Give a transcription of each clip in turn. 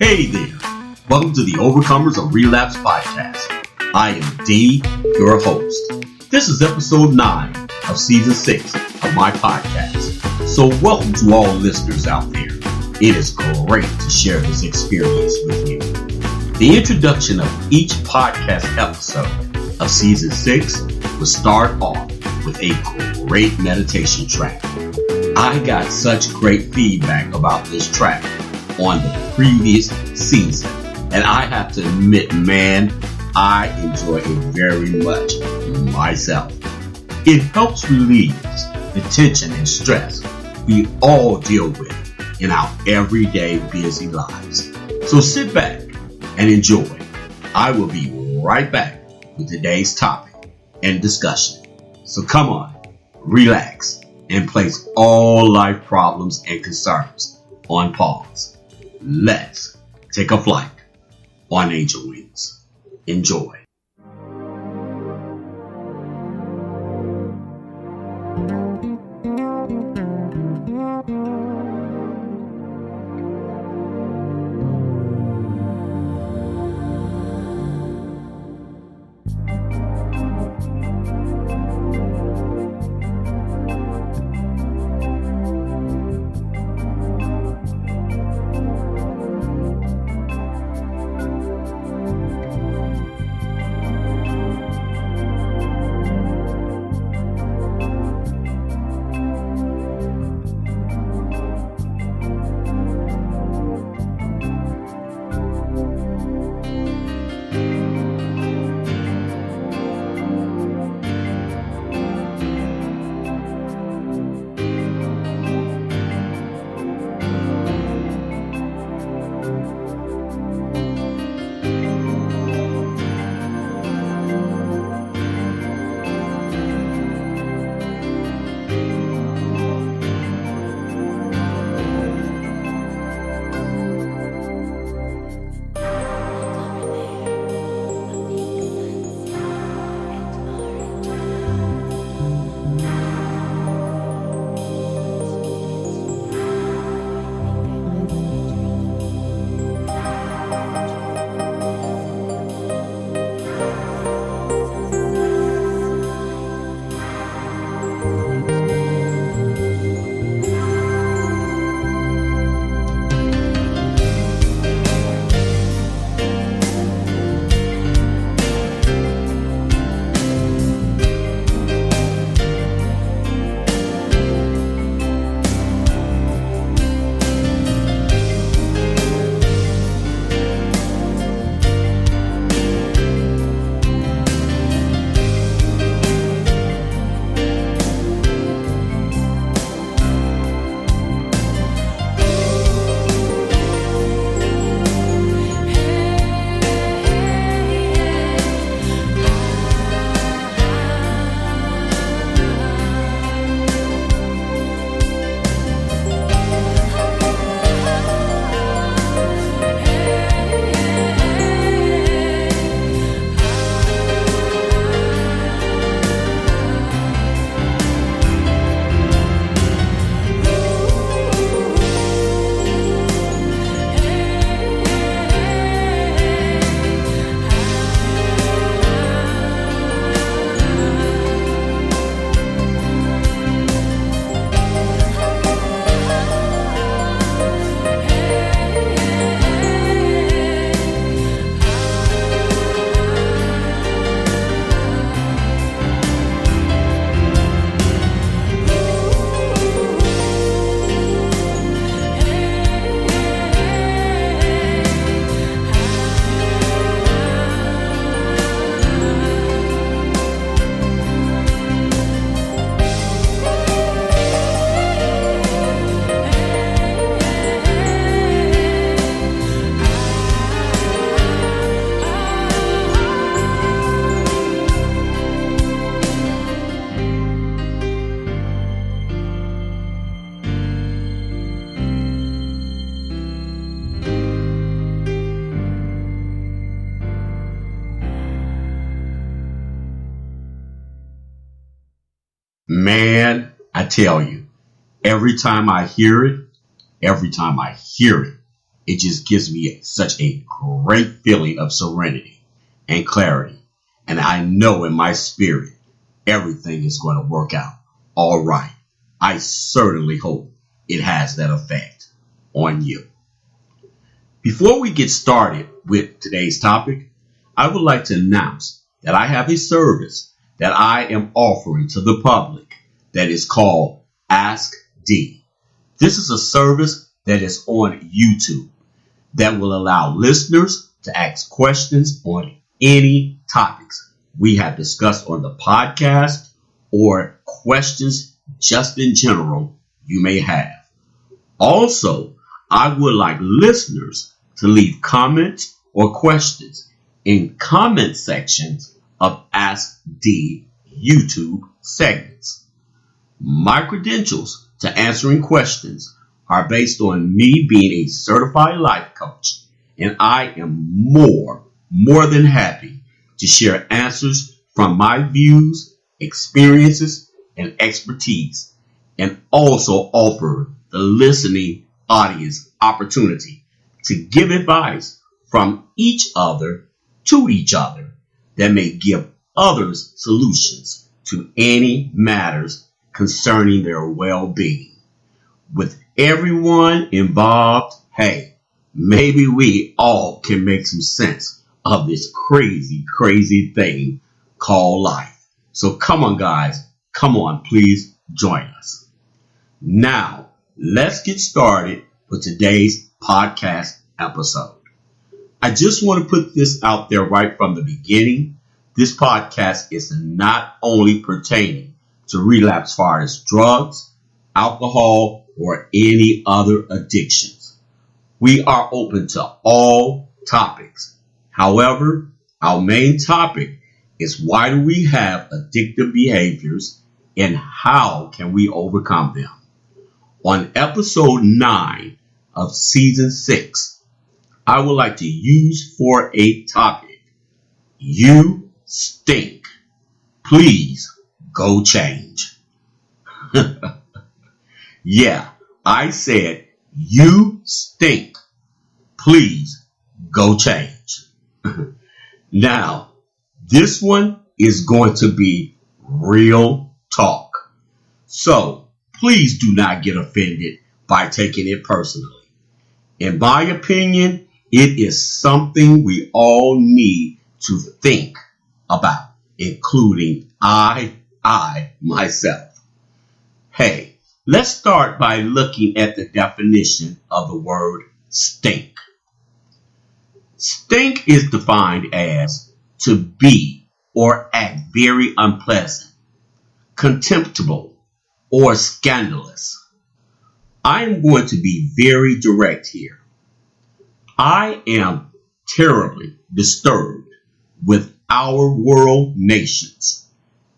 Hey there! Welcome to the Overcomers of Relapse podcast. I am D, your host. This is episode 9 of season 6 of my podcast. So welcome to all listeners out there. It is great to share this experience with you. The introduction of each podcast episode of season 6 will start off with a great meditation track. I got such great feedback about this track on the previous season, and I have to admit, man, I enjoy it very much myself. It helps relieve the tension and stress we all deal with in our everyday busy lives. So sit back and enjoy. I will be right back with today's topic and discussion. So come on, relax, and place all life problems and concerns on pause. Let's take a flight on angel wings. Enjoy. Man, I tell you, every time I hear it, it just gives me such a great feeling of serenity and clarity. And I know in my spirit, everything is going to work out all right. I certainly hope it has that effect on you. Before we get started with today's topic, I would like to announce that I have a service that I am offering to the public that is called Ask D. This is a service that is on YouTube that will allow listeners to ask questions on any topics we have discussed on the podcast or questions just in general you may have. Also, I would like listeners to leave comments or questions in comment sections of Ask D YouTube segments. My credentials to answering questions are based on me being a certified life coach, and I am more than happy to share answers from my views, experiences, and expertise, and also offer the listening audience opportunity to give advice from each other to each other that may give others solutions to any matters concerning their well-being. With everyone involved, hey, maybe we all can make some sense of this crazy thing called life. So come on, guys. Come on, please join us. Now, let's get started with today's podcast episode. I just want to put this out there right from the beginning. This podcast is not only pertaining to relapse as far as drugs, alcohol, or any other addictions. We are open to all topics. However, our main topic is why do we have addictive behaviors and how can we overcome them? On episode 9 of season 6, I would like to use for a topic, you stink. Please go change. Yeah, I said, you stink. Please go change. Now, this one is going to be real talk. So, please do not get offended by taking it personally. In my opinion, it is something we all need to think about, including I myself. Hey, let's start by looking at the definition of the word stink. Stink is defined as to be or act very unpleasant, contemptible, or scandalous. I am going to be very direct here. I am terribly disturbed with our world, nations,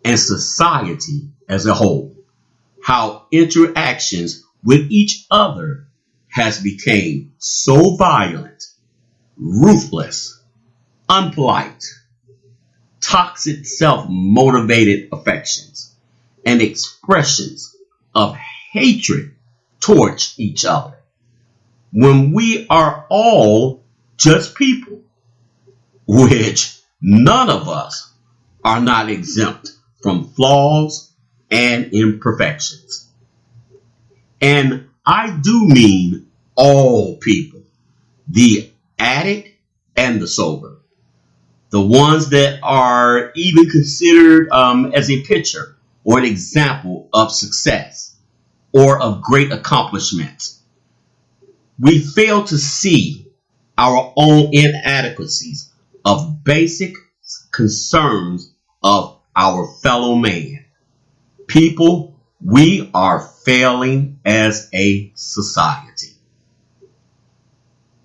and society as a whole. How interactions with each other has become so violent, ruthless, unpolite, toxic self-motivated affections, and expressions of hatred towards each other, when we are all just people, which none of us are not exempt from flaws and imperfections. And I do mean all people, the addict and the sober, the ones that are even considered as a picture or an example of success or of great accomplishments. We fail to see our own inadequacies of basic concerns of our fellow man. People, we are failing as a society.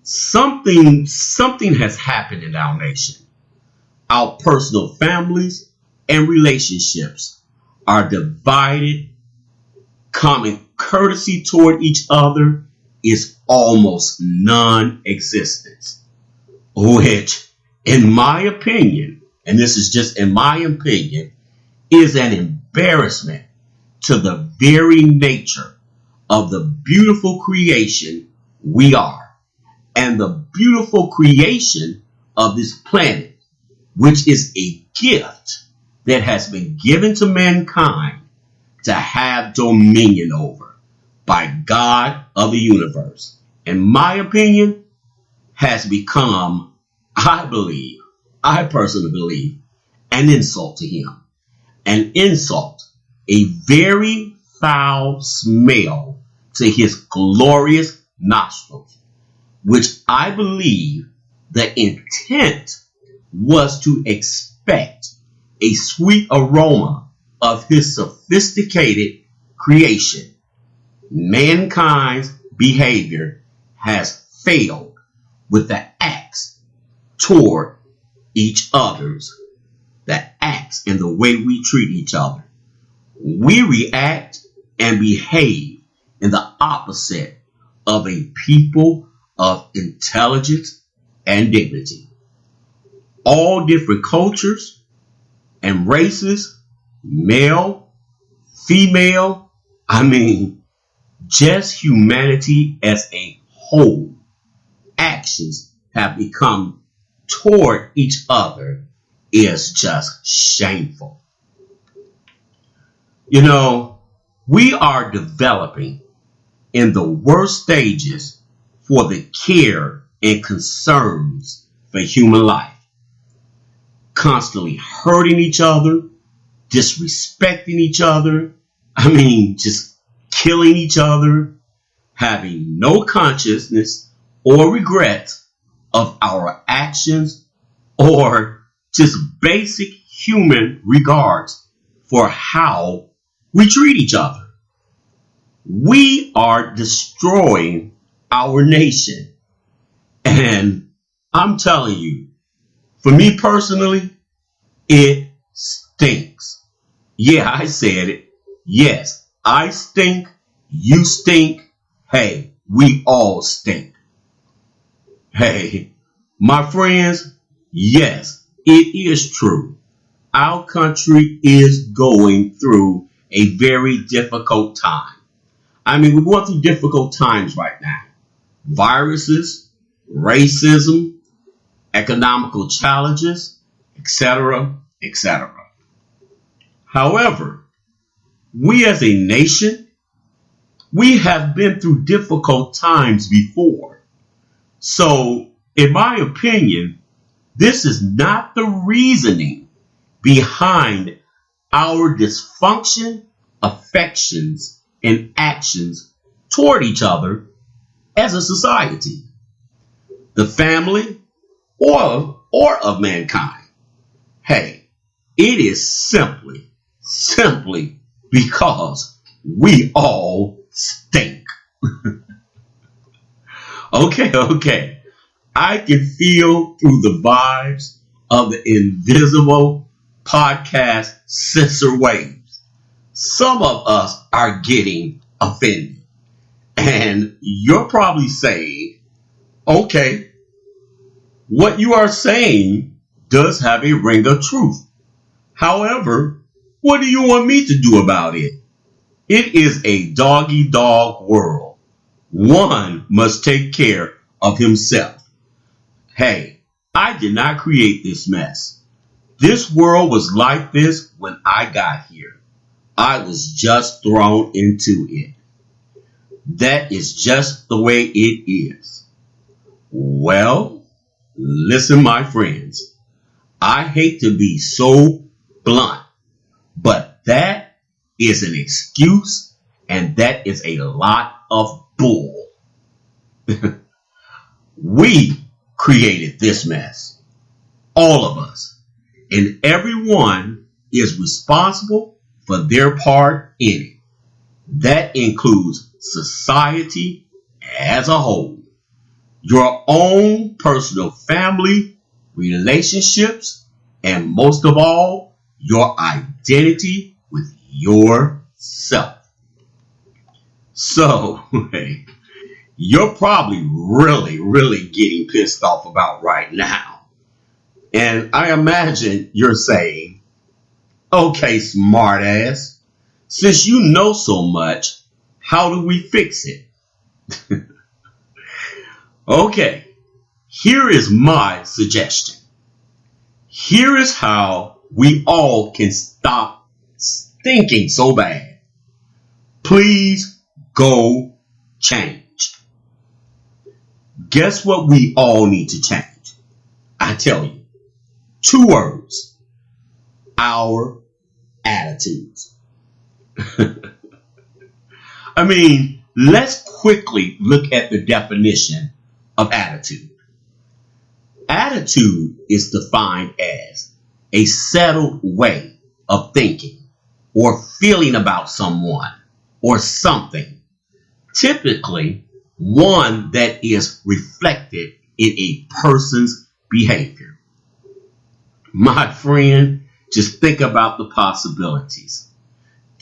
Something has happened in our nation. Our personal families and relationships are divided. Common courtesy toward each other is almost non-existent, which, in my opinion, and this is just in my opinion, is an embarrassment to the very nature of the beautiful creation we are, and the beautiful creation of this planet, which is a gift that has been given to mankind to have dominion over by God of the universe. In my opinion, has become, I personally believe, an insult to him. An insult, a very foul smell to his glorious nostrils, which I believe the intent was to expect a sweet aroma of his sophisticated creation. Mankind's behavior has failed with the acts toward each other's, the acts and the way we treat each other. We react and behave in the opposite of a people of intelligence and dignity. All different cultures and races, male, female, just humanity as a whole, actions have become toward each other is just shameful. You know, we are developing in the worst stages for the care and concerns for human life. Constantly hurting each other, disrespecting each other, just killing each other, having no consciousness or regrets of our actions, or just basic human regards for how we treat each other. We are destroying our nation. And I'm telling you, for me personally, it stinks. Yeah, I said it. Yes, I stink. You stink. Hey, we all stink. Hey, my friends, yes, it is true. Our country is going through a very difficult time. We're going through difficult times right now. Viruses, racism, economical challenges, etc., etc. However, we as a nation, we have been through difficult times before. So, in my opinion, this is not the reasoning behind our dysfunction, affections, and actions toward each other as a society, the family, or of mankind. Hey, it is simply because we all stink. Okay. I can feel through the vibes of the invisible podcast censor waves. Some of us are getting offended. And you're probably saying, okay, what you are saying does have a ring of truth. However, what do you want me to do about it? It is a dog-eat-dog world. One must take care of himself. Hey, I did not create this mess. This world was like this when I got here. I was just thrown into it. That is just the way it is. Well, listen, my friends. I hate to be so blunt, but that is an excuse, and that is a lot of bull. We created this mess. All of us. And everyone is responsible for their part in it. That includes society as a whole. Your own personal family, relationships, and most of all, your identity with yourself. So, you're probably really getting pissed off about right now. And I imagine you're saying, okay, smartass, since you know so much, how do we fix it? Okay, Here is my suggestion. Here is how we all can stop thinking so bad. Please go change. Guess what we all need to change? I tell you, 2 words. Our attitudes. I mean, let's quickly look at the definition of attitude. Attitude is defined as a settled way of thinking or feeling about someone or something, typically one that is reflected in a person's behavior. My friend, just think about the possibilities.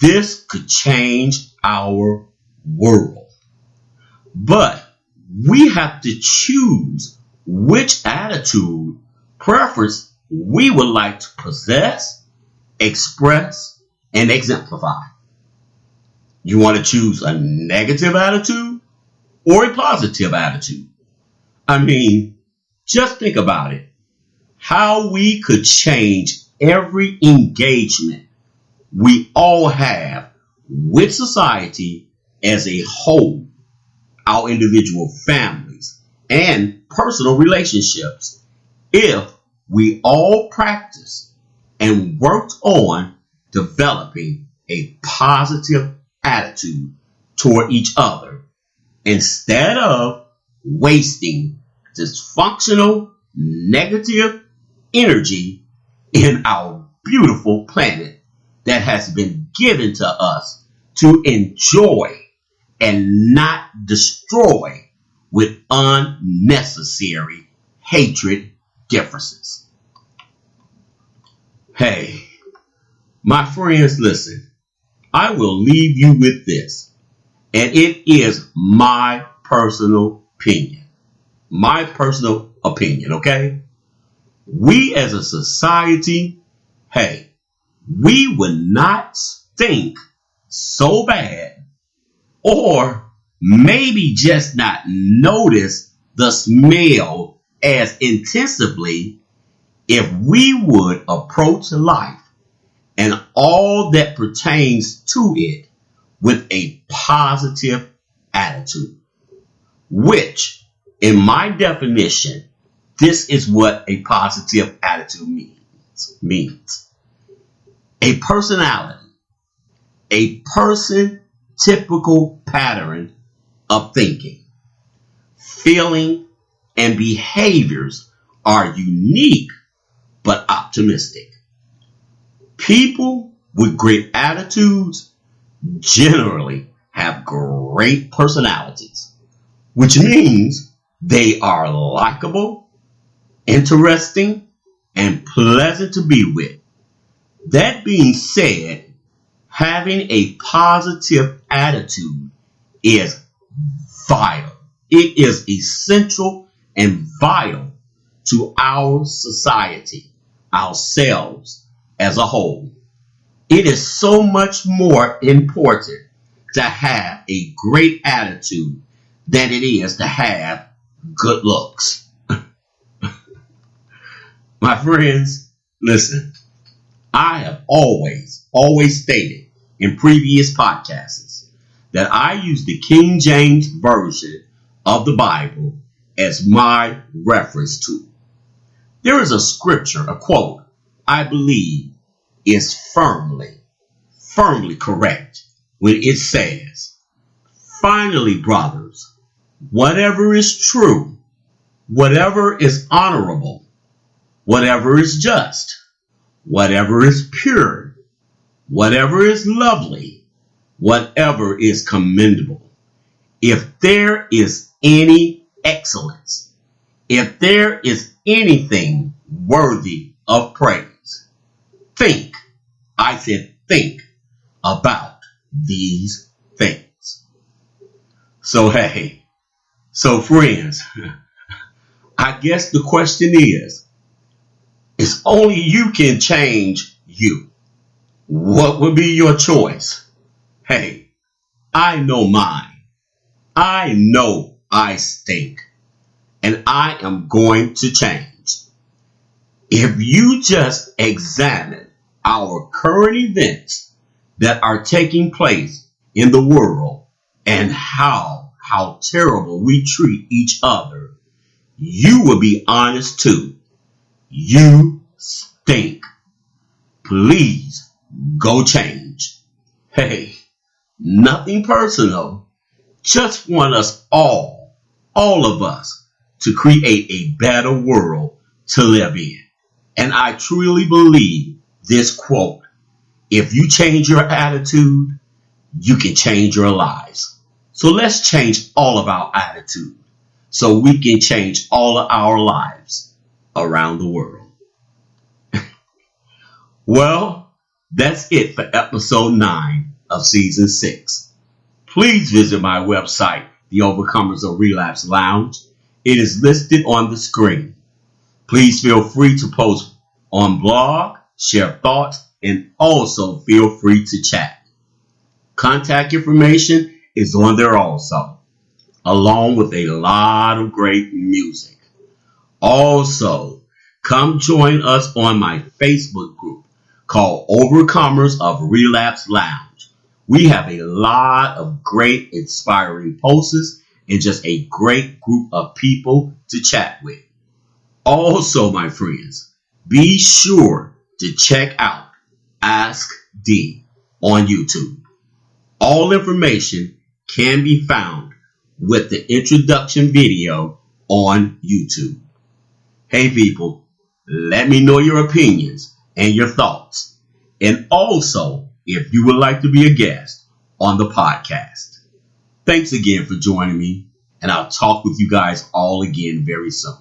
This could change our world. But we have to choose which attitude, preference we would like to possess, express, and exemplify. You want to choose a negative attitude or a positive attitude? I mean, just think about it. How we could change every engagement we all have with society as a whole, our individual families, and personal relationships, if we all practice and worked on developing a positive attitude toward each other instead of wasting dysfunctional, negative energy in our beautiful planet that has been given to us to enjoy and not destroy with unnecessary hatred differences. Hey, my friends, listen, I will leave you with this, and it is my personal opinion. My personal opinion, okay? We as a society, hey, we would not stink so bad, or maybe just not notice the smell as intensively if we would approach life and all that pertains to it with a positive attitude, which, in my definition, this is what a positive attitude means. A personality, a person typical pattern of thinking, feeling, and behaviors are unique but optimistic. People with great attitudes generally have great personalities, which means they are likable, interesting, and pleasant to be with. That being said, having a positive attitude is vital. It is essential and vital to our society, ourselves as a whole. It is so much more important to have a great attitude than it is to have good looks. My friends, listen, I have always stated in previous podcasts that I use the King James Version of the Bible as my reference tool. There is a scripture, a quote, I believe is firmly correct when it says, finally, brothers, whatever is true, whatever is honorable, whatever is just, whatever is pure, whatever is lovely, whatever is commendable, if there is any excellence, if there is anything worthy of praise, think about these things. So friends, I guess the question is only you can change you. What would be your choice? Hey, I know mine. I know I stink. and I am going to change. If you just examine our current events that are taking place in the world and how terrible we treat each other, you will be honest too. You stink. Please go change. Hey, nothing personal. Just want us all of us, to create a better world to live in. And I truly believe this quote: if you change your attitude, you can change your lives. So let's change all of our attitude so we can change all of our lives around the world. Well, that's it for episode 9 of season 6. Please visit my website, The Overcomers of Relapse Lounge. It is listed on the screen. Please feel free to post on blog, share thoughts, and also feel free to chat. Contact information is on there also, along with a lot of great music. Also, come join us on my Facebook group called Overcomers of Relapse Lounge. We have a lot of great inspiring posts and just a great group of people to chat with. Also, my friends, be sure to check out Ask D on YouTube. All information can be found with the introduction video on YouTube. Hey people, let me know your opinions and your thoughts. And also, if you would like to be a guest on the podcast. Thanks again for joining me, and I'll talk with you guys all again very soon.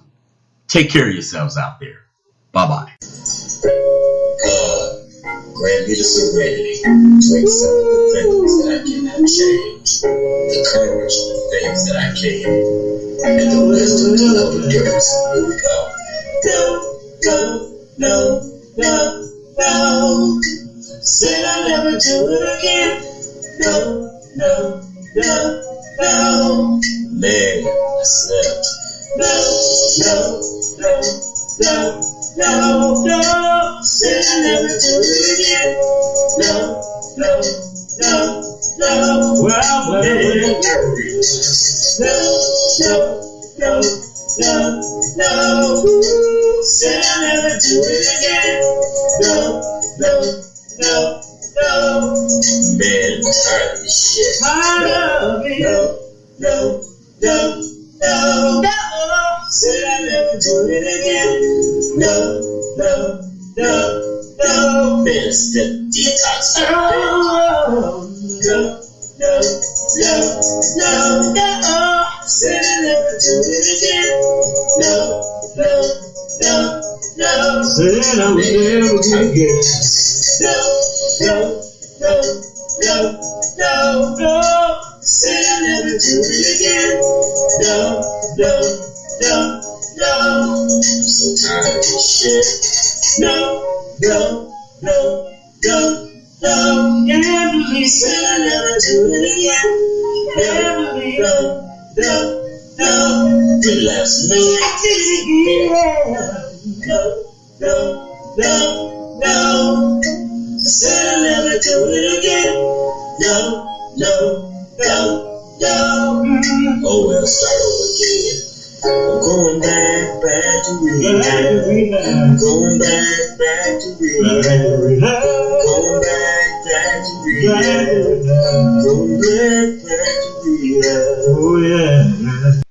Take care of yourselves out there. Bye-bye. God, grant me the serenity to accept the things that I cannot change, the courage for the things that I can, and the wisdom to know the difference. Here we go. No. Said I'll never do it again. No. Man, I slept. No. Said I'll never do it again. No. Well, man, no. Said I'll never do it again. No. Man, I'm tired of this shit. No. Said I'll never do it again. No. Man, it's the detox. No. Said I'll never do it again. No. Said I would never do it again. No. Said I'll never do it again. No. I'm so tired of this shit. No. Emily said I'll never do it again. Emily, no. Relapse me. No. Said I'll never do it again. No. Oh, well, start over again. I'm going back to rehab. Going back to rehab. Going back to rehab. Going back to rehab. Oh, yeah.